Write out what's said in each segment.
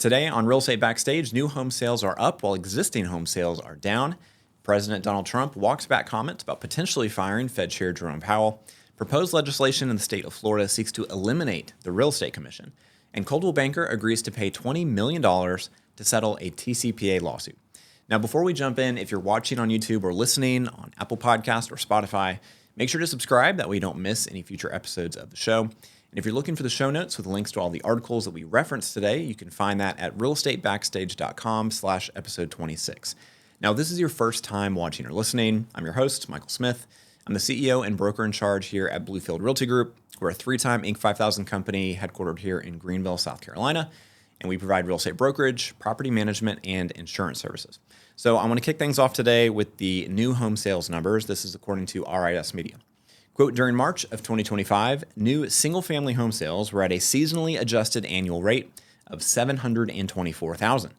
Today on Real Estate Backstage, new home sales are up while existing home sales are down. President Donald Trump walks back comments about potentially firing Fed Chair Jerome Powell. Proposed legislation in the state of Florida seeks to eliminate the Real Estate Commission. And Coldwell Banker agrees to pay $20 million to settle a TCPA lawsuit. Now, before we jump in, if you're watching on YouTube or listening on Apple Podcast or Spotify, make sure to subscribe. That way you don't miss any future episodes of the show. And if you're looking for the show notes with links to all the articles that we referenced today, you can find that at realestatebackstage.com/episode 26. Now, if this is your first time watching or listening, I'm your host, Michael Smith. I'm the CEO and broker in charge here at Bluefield Realty Group. We're a 3-time Inc. 5000 company headquartered here in Greenville, South Carolina, and we provide real estate brokerage, property management, and insurance services. So I want to kick things off today with the new home sales numbers. This is according to RIS Media. Quote, during March of 2025, new single-family home sales were at a seasonally adjusted annual rate of 724,000.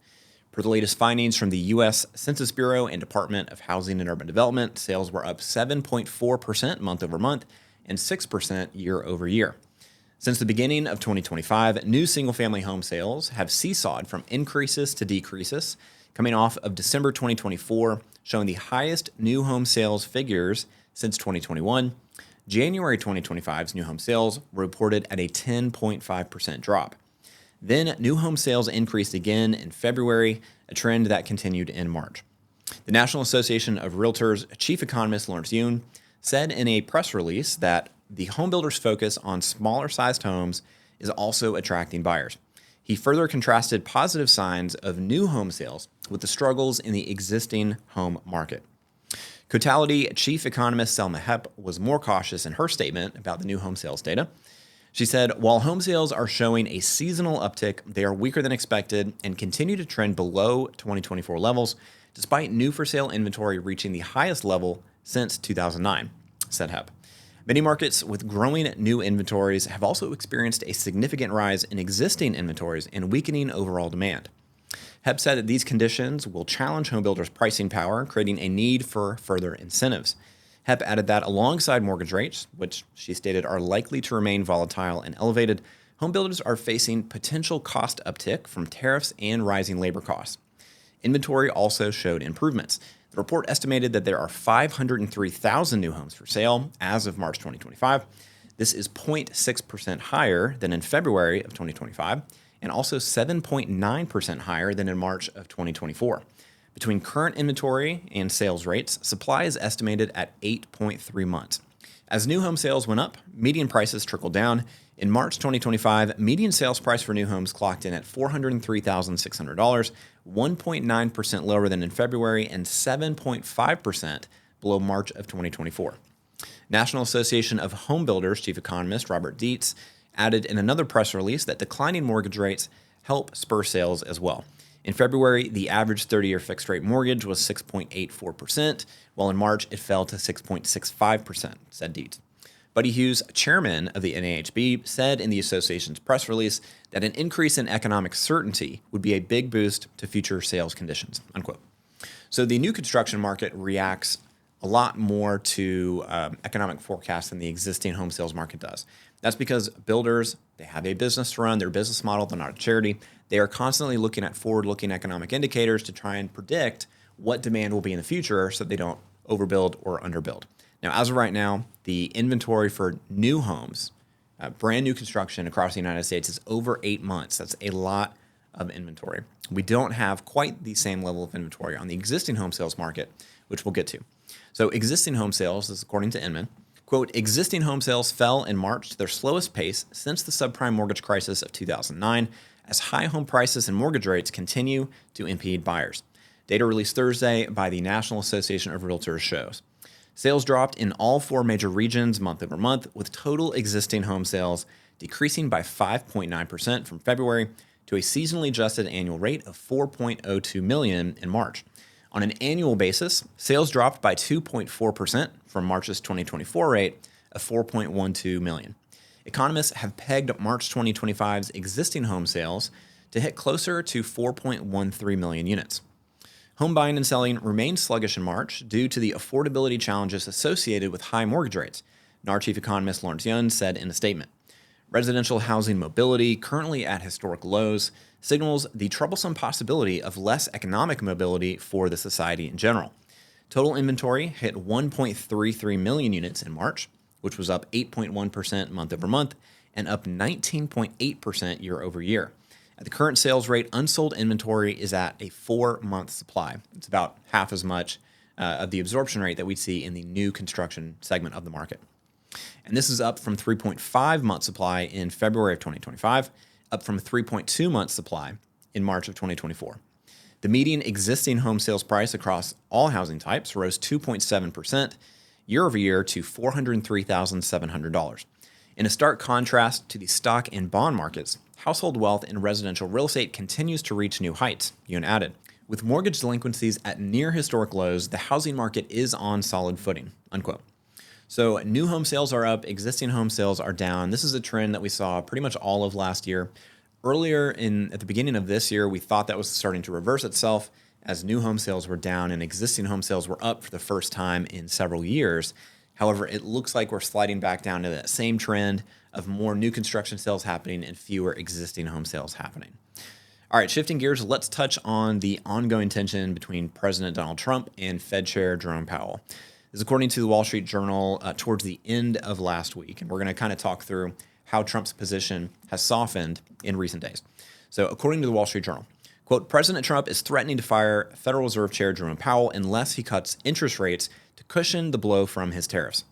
Per the latest findings from the U.S. Census Bureau and Department of Housing and Urban Development, sales were up 7.4% month over month and 6% year over year. Since the beginning of 2025, new single-family home sales have seesawed from increases to decreases, coming off of December 2024, showing the highest new home sales figures since 2021. January 2025's new home sales were reported at a 10.5% drop. Then new home sales increased again in February, a trend that continued in March. The National Association of Realtors chief economist Lawrence Yun said in a press release that the homebuilders' focus on smaller-sized homes is also attracting buyers. He further contrasted positive signs of new home sales with the struggles in the existing home market. Cotality chief economist Selma Hepp was more cautious in her statement about the new home sales data. She said, while home sales are showing a seasonal uptick, they are weaker than expected and continue to trend below 2024 levels, despite new for sale inventory reaching the highest level since 2009, said Hepp. Many markets with growing new inventories have also experienced a significant rise in existing inventories and weakening overall demand. Hepp said that these conditions will challenge homebuilders' pricing power, creating a need for further incentives. Hepp added that alongside mortgage rates, which she stated are likely to remain volatile and elevated, homebuilders are facing potential cost uptick from tariffs and rising labor costs. Inventory also showed improvements. The report estimated that there are 503,000 new homes for sale as of March 2025. This is 0.6% higher than in February of 2025 and also 7.9% higher than in March of 2024. Between current inventory and sales rates, supply is estimated at 8.3 months. As new home sales went up, median prices trickled down. In March 2025, median sales price for new homes clocked in at $403,600, 1.9% lower than in February and 7.5% below March of 2024. National Association of Home Builders chief economist Robert Dietz added in another press release that declining mortgage rates help spur sales as well. In February, the average 30-year fixed-rate mortgage was 6.84%, while in March it fell to 6.65%, said Dietz. Buddy Hughes, chairman of the NAHB, said in the association's press release that an increase in economic certainty would be a big boost to future sales conditions, unquote. So the new construction market reacts a lot more to economic forecasts than the existing home sales market does. That's because builders, they have a business to run, their business model, they're not a charity. They are constantly looking at forward-looking economic indicators to try and predict what demand will be in the future so they don't overbuild or underbuild. Now, as of right now, the inventory for new homes, brand new construction across the United States is over 8 months. That's a lot of inventory. We don't have quite the same level of inventory on the existing home sales market, which we'll get to. So existing home sales, this is according to Inman, quote, existing home sales fell in March to their slowest pace since the subprime mortgage crisis of 2009, as high home prices and mortgage rates continue to impede buyers. Data released Thursday by the National Association of Realtors shows sales dropped in all 4 major regions month over month, with total existing home sales decreasing by 5.9% from February to a seasonally adjusted annual rate of 4.02 million in March. On an annual basis, sales dropped by 2.4% from March's 2024 rate of 4.12 million. Economists have pegged March 2025's existing home sales to hit closer to 4.13 million units. Home buying and selling remained sluggish in March due to the affordability challenges associated with high mortgage rates, NAR chief economist Lawrence Yun said in a statement. Residential housing mobility, currently at historic lows, signals the troublesome possibility of less economic mobility for the society in general. Total inventory hit 1.33 million units in March, which was up 8.1% month over month and up 19.8% year over year. At the current sales rate, unsold inventory is at a 4-month supply. It's about half as much of the absorption rate that we see in the new construction segment of the market. And this is up from 3.5-month supply in February of 2025, up from 3.2-month supply in March of 2024. The median existing home sales price across all housing types rose 2.7% year over year to $403,700. In a stark contrast to the stock and bond markets, household wealth in residential real estate continues to reach new heights, Yoon added. With mortgage delinquencies at near historic lows, the housing market is on solid footing, unquote. So new home sales are up, existing home sales are down. This is a trend that we saw pretty much all of last year. Earlier at the beginning of this year, we thought that was starting to reverse itself as new home sales were down and existing home sales were up for the first time in several years. However, it looks like we're sliding back down to that same trend of more new construction sales happening and fewer existing home sales happening. All right, shifting gears, let's touch on the ongoing tension between President Donald Trump and Fed Chair Jerome Powell. This is according to the Wall Street Journal towards the end of last week, and we're going to kind of talk through how Trump's position has softened in recent days. So according to the Wall Street Journal, quote, President Trump is threatening to fire Federal Reserve Chair Jerome Powell unless he cuts interest rates to cushion the blow from his tariffs.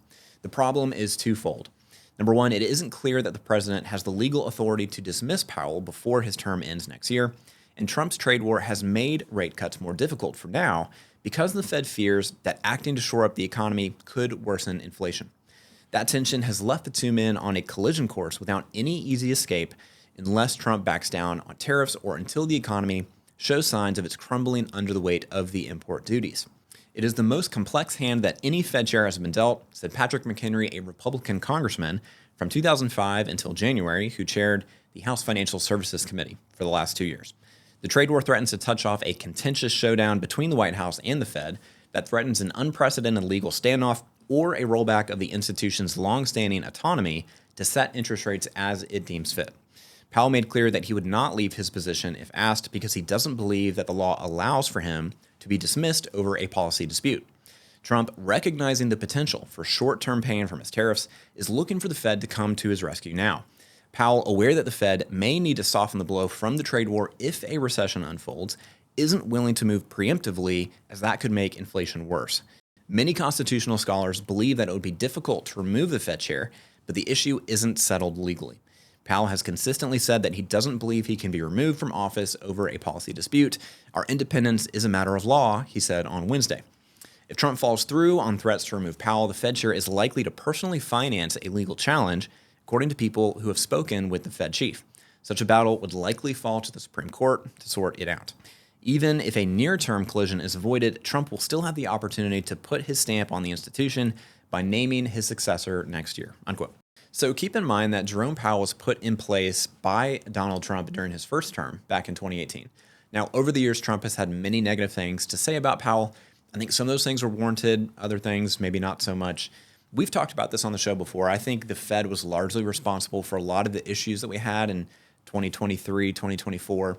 The problem is twofold. Number one, it isn't clear that the president has the legal authority to dismiss Powell before his term ends next year, and Trump's trade war has made rate cuts more difficult for now because the Fed fears that acting to shore up the economy could worsen inflation. That tension has left the two men on a collision course without any easy escape unless Trump backs down on tariffs or until the economy shows signs of its crumbling under the weight of the import duties. It is the most complex hand that any Fed chair has been dealt, said Patrick McHenry, a Republican congressman from 2005 until January, who chaired the House Financial Services Committee for the last 2 years. The trade war threatens to touch off a contentious showdown between the White House and the Fed that threatens an unprecedented legal standoff or a rollback of the institution's longstanding autonomy to set interest rates as it deems fit. Powell made clear that he would not leave his position if asked because he doesn't believe that the law allows for him to be dismissed over a policy dispute. Trump, recognizing the potential for short-term pain from his tariffs, is looking for the Fed to come to his rescue now. Powell, aware that the Fed may need to soften the blow from the trade war if a recession unfolds, isn't willing to move preemptively as that could make inflation worse. Many constitutional scholars believe that it would be difficult to remove the Fed chair, but the issue isn't settled legally. Powell has consistently said that he doesn't believe he can be removed from office over a policy dispute. Our independence is a matter of law, he said on Wednesday. If Trump falls through on threats to remove Powell, the Fed chair is likely to personally finance a legal challenge, according to people who have spoken with the Fed chief. Such a battle would likely fall to the Supreme Court to sort it out. Even if a near-term collision is avoided, Trump will still have the opportunity to put his stamp on the institution by naming his successor next year, unquote. So keep in mind that Jerome Powell was put in place by Donald Trump during his first term back in 2018. Now, over the years, Trump has had many negative things to say about Powell. I think some of those things were warranted, other things maybe not so much. We've talked about this on the show before. I think the Fed was largely responsible for a lot of the issues that we had in 2023, 2024.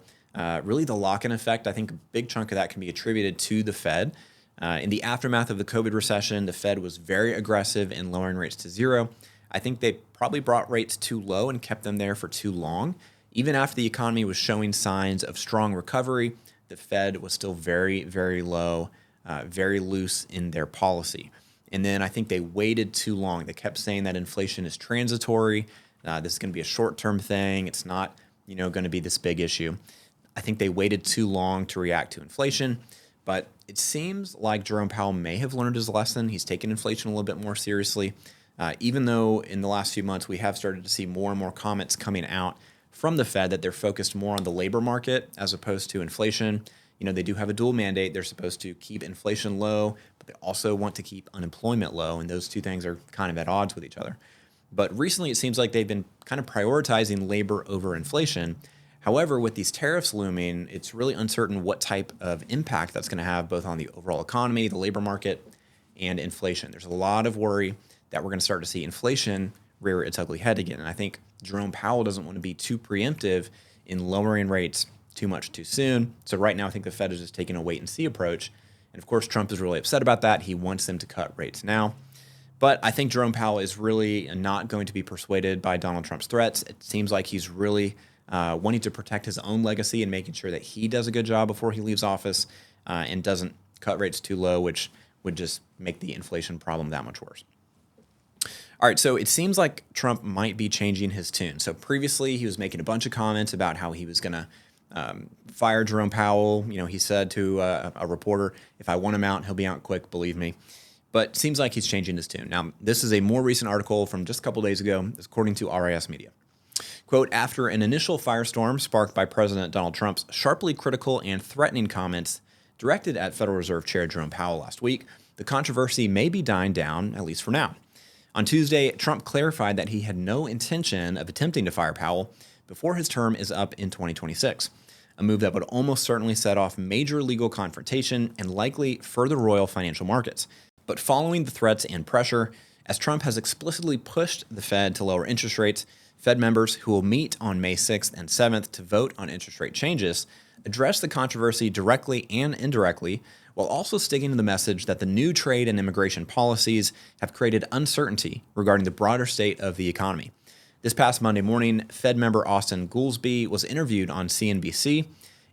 Really the lock-in effect, I think a big chunk of that can be attributed to the Fed. In the aftermath of the COVID recession, the Fed was very aggressive in lowering rates to zero. I think they probably brought rates too low and kept them there for too long. Even after the economy was showing signs of strong recovery, the Fed was still very, very low, very loose in their policy. And then I think they waited too long. They kept saying that inflation is transitory. This is going to be a short-term thing. It's not, going to be this big issue. I think they waited too long to react to inflation. But it seems like Jerome Powell may have learned his lesson. He's taken inflation a little bit more seriously. Even though in the last few months we have started to see more and more comments coming out from the Fed that they're focused more on the labor market as opposed to inflation. They do have a dual mandate. They're supposed to keep inflation low, but they also want to keep unemployment low, and those two things are kind of at odds with each other. But recently it seems like they've been kind of prioritizing labor over inflation. However, with these tariffs looming, it's really uncertain what type of impact that's going to have both on the overall economy, the labor market, and inflation. There's a lot of worry that we're going to start to see inflation rear its ugly head again. And I think Jerome Powell doesn't want to be too preemptive in lowering rates too much too soon. So right now, I think the Fed is just taking a wait and see approach. And of course, Trump is really upset about that. He wants them to cut rates now. But I think Jerome Powell is really not going to be persuaded by Donald Trump's threats. It seems like he's really wanting to protect his own legacy and making sure that he does a good job before he leaves office and doesn't cut rates too low, which would just make the inflation problem that much worse. All right, so it seems like Trump might be changing his tune. So previously, he was making a bunch of comments about how he was going to fire Jerome Powell. You know, he said to a reporter, if I want him out, he'll be out quick, believe me. But it seems like he's changing his tune. Now, this is a more recent article from just a couple days ago, according to RIS Media. Quote, after an initial firestorm sparked by President Donald Trump's sharply critical and threatening comments directed at Federal Reserve Chair Jerome Powell last week, the controversy may be dying down, at least for now. On Tuesday, Trump clarified that he had no intention of attempting to fire Powell before his term is up in 2026, a move that would almost certainly set off major legal confrontation and likely further roil financial markets. But following the threats and pressure, as Trump has explicitly pushed the Fed to lower interest rates, Fed members who will meet on May 6th and 7th to vote on interest rate changes address the controversy directly and indirectly, while also sticking to the message that the new trade and immigration policies have created uncertainty regarding the broader state of the economy. This past Monday morning, Fed member Austin Goolsbee was interviewed on CNBC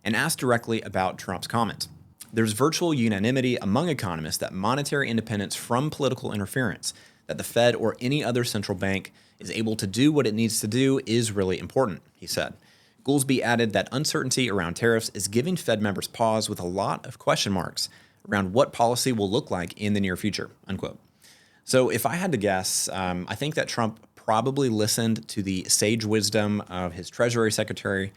and asked directly about Trump's comments. There's virtual unanimity among economists that monetary independence from political interference, that the Fed or any other central bank is able to do what it needs to do, is really important, he said. Goolsbee added that uncertainty around tariffs is giving Fed members pause with a lot of question marks around what policy will look like in the near future, unquote. So if I had to guess, I think that Trump probably listened to the sage wisdom of his Treasury Secretary,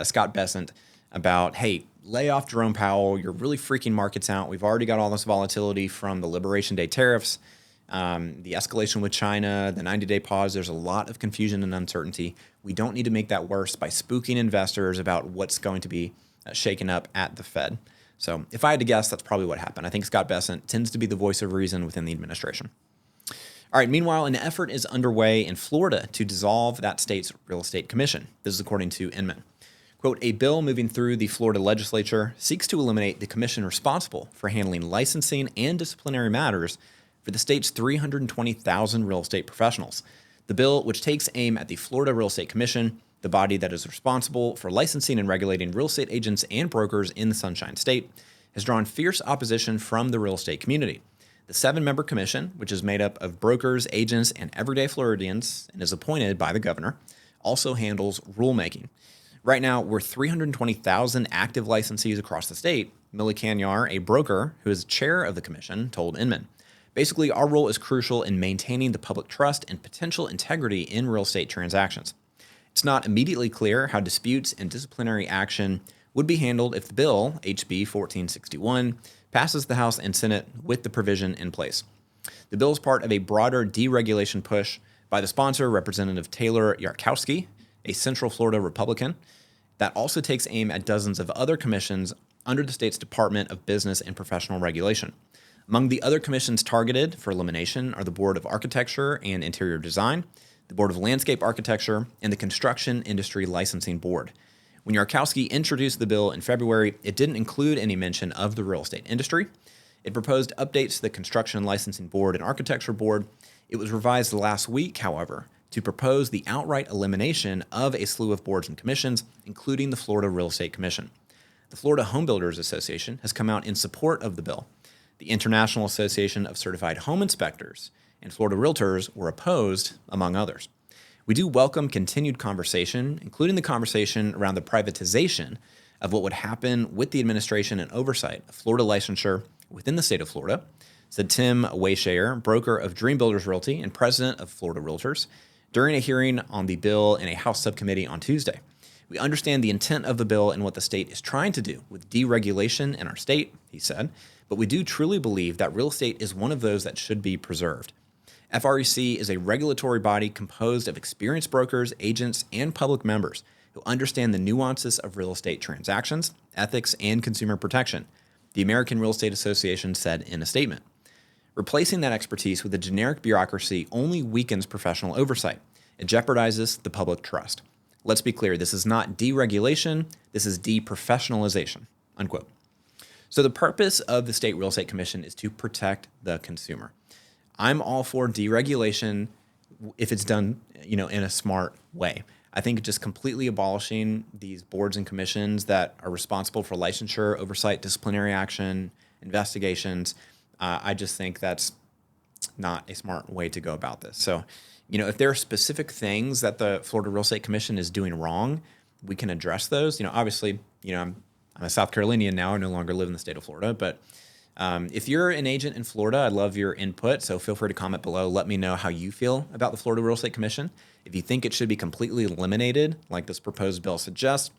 Scott Bessent, about, hey, lay off Jerome Powell. You're really freaking markets out. We've already got all this volatility from the Liberation Day tariffs, the escalation with China, the 90-day pause. There's a lot of confusion and uncertainty. We don't need to make that worse by spooking investors about what's going to be shaken up at the Fed. So if I had to guess, that's probably what happened. I think Scott Bessent tends to be the voice of reason within the administration. All right, meanwhile, an effort is underway in Florida to dissolve that state's real estate commission. This is according to Inman. Quote, a bill moving through the Florida legislature seeks to eliminate the commission responsible for handling licensing and disciplinary matters for the state's 320,000 real estate professionals. The bill, which takes aim at the Florida Real Estate Commission, the body that is responsible for licensing and regulating real estate agents and brokers in the Sunshine State, has drawn fierce opposition from the real estate community. The 7-member commission, which is made up of brokers, agents, and everyday Floridians, and is appointed by the governor, also handles rulemaking. Right now, we're 320,000 active licensees across the state. Millie Kanyar, a broker who is chair of the commission, told Inman. Basically, our role is crucial in maintaining the public trust and potential integrity in real estate transactions. It's not immediately clear how disputes and disciplinary action would be handled if the bill, HB 1461, passes the House and Senate with the provision in place. The bill is part of a broader deregulation push by the sponsor, Representative Taylor Yarkowski, a Central Florida Republican, that also takes aim at dozens of other commissions under the state's Department of Business and Professional Regulation. Among the other commissions targeted for elimination are the Board of Architecture and Interior Design, the Board of Landscape Architecture, and the Construction Industry Licensing Board. When Yarkowski introduced the bill in February, it didn't include any mention of the real estate industry. It proposed updates to the Construction Licensing Board and Architecture Board. It was revised last week, however, to propose the outright elimination of a slew of boards and commissions, including the Florida Real Estate Commission. The Florida Home Builders Association has come out in support of the bill. The International Association of Certified Home Inspectors and Florida Realtors were opposed, among others. We do welcome continued conversation, including the conversation around the privatization of what would happen with the administration and oversight of Florida licensure within the state of Florida, said Tim Wayshayer, broker of Dream Builders Realty and president of Florida Realtors, during a hearing on the bill in a House subcommittee on Tuesday. We understand the intent of the bill and what the state is trying to do with deregulation in our state, he said, but we do truly believe that real estate is one of those that should be preserved. FREC is a regulatory body composed of experienced brokers, agents, and public members who understand the nuances of real estate transactions, ethics, and consumer protection, the American Real Estate Association said in a statement. Replacing that expertise with a generic bureaucracy only weakens professional oversight. It jeopardizes the public trust. Let's be clear, this is not deregulation, this is deprofessionalization, unquote. So the purpose of the State Real Estate Commission is to protect the consumer. I'm all for deregulation if it's done, in a smart way. I think just completely abolishing these boards and commissions that are responsible for licensure, oversight, disciplinary action, investigations, I just think that's not a smart way to go about this. So, if there are specific things that the Florida Real Estate Commission is doing wrong, we can address those. Obviously, I'm a South Carolinian now. I no longer live in the state of Florida, but if you're an agent in Florida, I'd love your input. So feel free to comment below. Let me know how you feel about the Florida Real Estate Commission. If you think it should be completely eliminated, like this proposed bill suggests,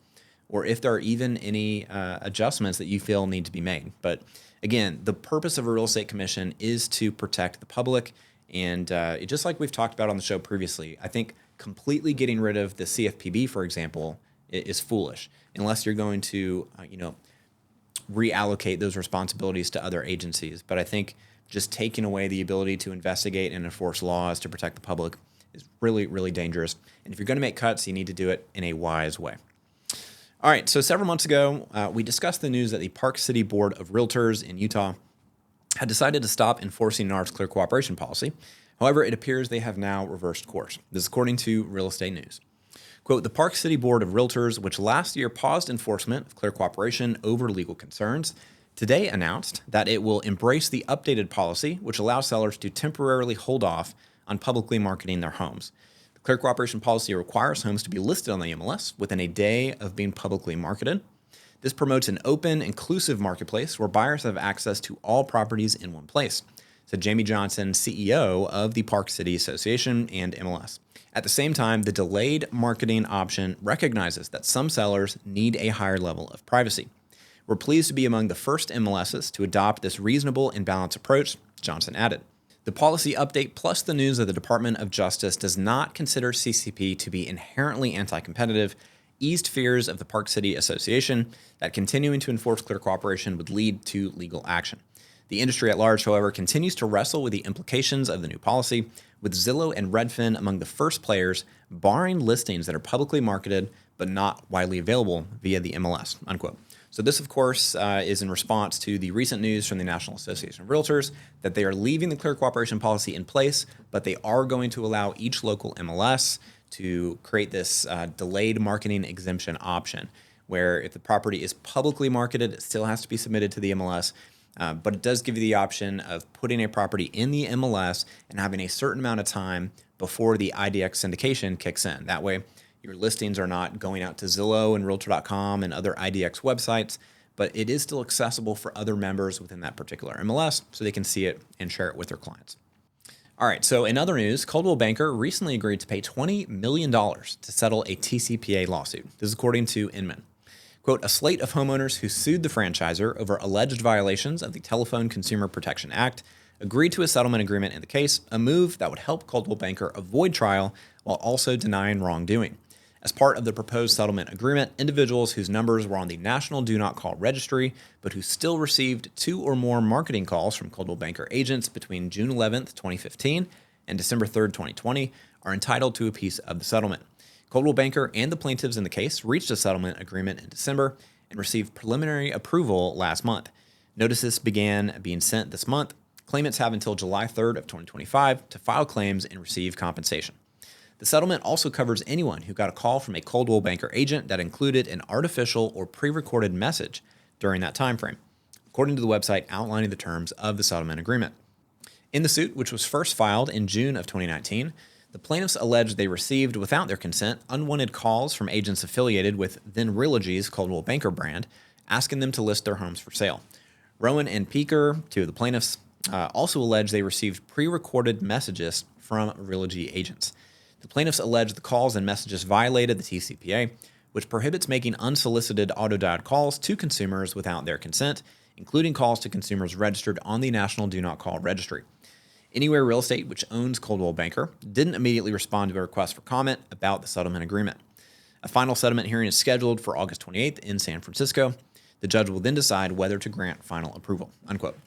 or if there are even any adjustments that you feel need to be made. But again, the purpose of a real estate commission is to protect the public. And just like we've talked about on the show previously, I think completely getting rid of the CFPB, for example, is foolish unless you're going to, reallocate those responsibilities to other agencies. But I think just taking away the ability to investigate and enforce laws to protect the public is really, really dangerous. And if you're going to make cuts, you need to do it in a wise way. All right, so several months ago, we discussed the news that the Park City Board of Realtors in Utah had decided to stop enforcing NAR's clear cooperation policy. However, it appears they have now reversed course. This is according to Real Estate News. Quote, the Park City Board of Realtors, which last year paused enforcement of clear cooperation over legal concerns, today announced that it will embrace the updated policy, which allows sellers to temporarily hold off on publicly marketing their homes. The clear cooperation policy requires homes to be listed on the MLS within a day of being publicly marketed. This promotes an open, inclusive marketplace where buyers have access to all properties in one place, said Jamie Johnson, CEO of the Park City Association and MLS. At the same time, the delayed marketing option recognizes that some sellers need a higher level of privacy. We're pleased to be among the first MLSs to adopt this reasonable and balanced approach, Johnson added. The policy update plus the news that the Department of Justice does not consider CCP to be inherently anti-competitive eased fears of the Park City Association that continuing to enforce clear cooperation would lead to legal action. The industry at large, however, continues to wrestle with the implications of the new policy, with Zillow and Redfin among the first players barring listings that are publicly marketed but not widely available via the MLS, unquote. So this, of course, is in response to the recent news from the National Association of Realtors that they are leaving the clear cooperation policy in place, but they are going to allow each local MLS to create this delayed marketing exemption option, where if the property is publicly marketed, it still has to be submitted to the MLS, but it does give you the option of putting a property in the MLS and having a certain amount of time before the IDX syndication kicks in. That way, your listings are not going out to Zillow and Realtor.com and other IDX websites, but it is still accessible for other members within that particular MLS so they can see it and share it with their clients. All right, so in other news, Coldwell Banker recently agreed to pay $20 million to settle a TCPA lawsuit. This is according to Inman. Quote, a slate of homeowners who sued the franchisor over alleged violations of the Telephone Consumer Protection Act agreed to a settlement agreement in the case, a move that would help Coldwell Banker avoid trial while also denying wrongdoing. As part of the proposed settlement agreement, individuals whose numbers were on the National Do Not Call Registry, but who still received 2 or more marketing calls from Coldwell Banker agents between June 11th, 2015 and December 3rd, 2020, are entitled to a piece of the settlement. Coldwell Banker and the plaintiffs in the case reached a settlement agreement in December and received preliminary approval last month. Notices began being sent this month. Claimants have until July 3rd of 2025 to file claims and receive compensation. The settlement also covers anyone who got a call from a Coldwell Banker agent that included an artificial or pre-recorded message during that time frame, according to the website outlining the terms of the settlement agreement. In the suit, which was first filed in June of 2019, the plaintiffs alleged they received, without their consent, unwanted calls from agents affiliated with then Realogy's Coldwell Banker brand, asking them to list their homes for sale. Rowan and Peaker, 2 of the plaintiffs, also alleged they received pre-recorded messages from Realogy agents. The plaintiffs alleged the calls and messages violated the TCPA, which prohibits making unsolicited auto-dialed calls to consumers without their consent, including calls to consumers registered on the National Do Not Call Registry. Anywhere Real Estate, which owns Coldwell Banker, didn't immediately respond to a request for comment about the settlement agreement. A final settlement hearing is scheduled for August 28th in San Francisco. The judge will then decide whether to grant final approval, unquote.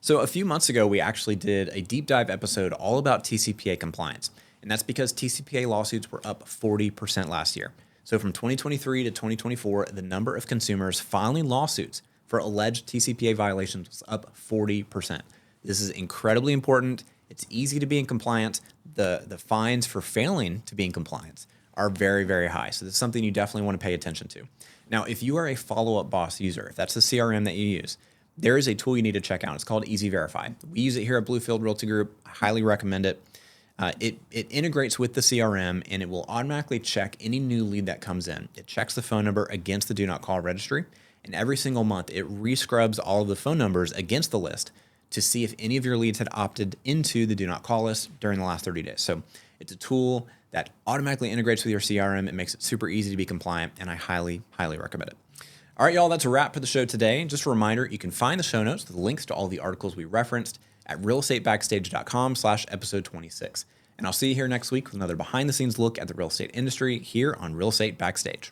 So a few months ago, we actually did a deep dive episode all about TCPA compliance. And that's because TCPA lawsuits were up 40% last year. So from 2023 to 2024, the number of consumers filing lawsuits for alleged TCPA violations was up 40%. This is incredibly important. It's easy to be in compliance. The fines for failing to be in compliance are very, very high. So this is something you definitely want to pay attention to. Now, if you are a Follow Up Boss user, if that's the CRM that you use, there is a tool you need to check out. It's called Easy Verify. We use it here at Bluefield Realty Group. I highly recommend it. It integrates with the CRM, and it will automatically check any new lead that comes in. It checks the phone number against the Do Not Call registry, and every single month it rescrubs all of the phone numbers against the list to see if any of your leads had opted into the Do Not Call list during the last 30 days. So it's a tool that automatically integrates with your CRM. It makes it super easy to be compliant, and I highly, highly recommend it. All right, y'all, that's a wrap for the show today. Just a reminder, you can find the show notes with links to all the articles we referenced at realestatebackstage.com/episode 26. And I'll see you here next week with another behind-the-scenes look at the real estate industry here on Real Estate Backstage.